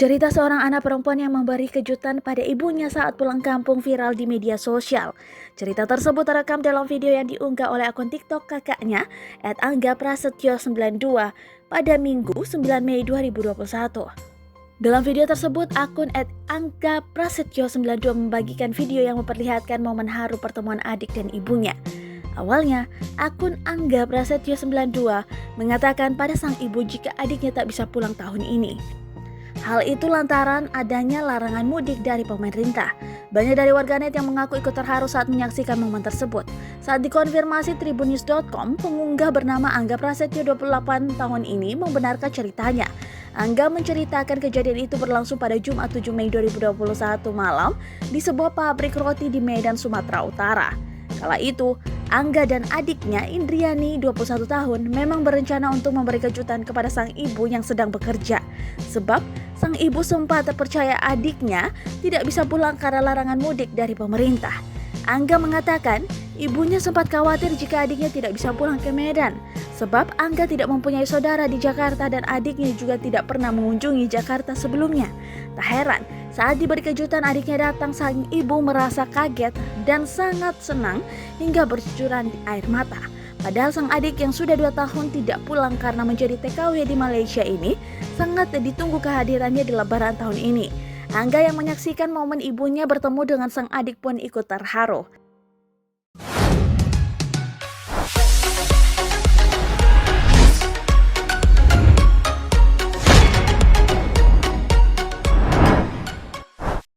Cerita seorang anak perempuan yang memberi kejutan pada ibunya saat pulang kampung viral di media sosial. Cerita tersebut terekam dalam video yang diunggah oleh akun TikTok kakaknya @anggaprasetyo92 pada Minggu 9 Mei 2021. Dalam video tersebut, akun @anggaprasetyo92 membagikan video yang memperlihatkan momen haru pertemuan adik dan ibunya. Awalnya, akun Angga Prasetyo 92 mengatakan pada sang ibu jika adiknya tak bisa pulang tahun ini. Hal itu lantaran adanya larangan mudik dari pemerintah. Banyak dari warganet yang mengaku ikut terharu saat menyaksikan momen tersebut. Saat dikonfirmasi tribunnews.com, pengunggah bernama Angga Prasetyo 28 tahun ini membenarkan ceritanya. Angga menceritakan kejadian itu berlangsung pada Jumat 7 Mei 2021 malam di sebuah pabrik roti di Medan, Sumatera Utara. Kala itu, Angga dan adiknya Indriani 21 tahun memang berencana untuk memberi kejutan kepada sang ibu yang sedang bekerja. Sebab sang ibu sempat terpercaya adiknya tidak bisa pulang karena larangan mudik dari pemerintah. Angga mengatakan ibunya sempat khawatir jika adiknya tidak bisa pulang ke Medan. Sebab Angga tidak mempunyai saudara di Jakarta dan adiknya juga tidak pernah mengunjungi Jakarta sebelumnya. Tak heran, saat diberi kejutan adiknya datang, sang ibu merasa kaget dan sangat senang hingga bercucuran air mata. Padahal sang adik yang sudah 2 tahun tidak pulang karena menjadi TKW di Malaysia ini sangat ditunggu kehadirannya di Lebaran tahun ini. Angga yang menyaksikan momen ibunya bertemu dengan sang adik pun ikut terharu.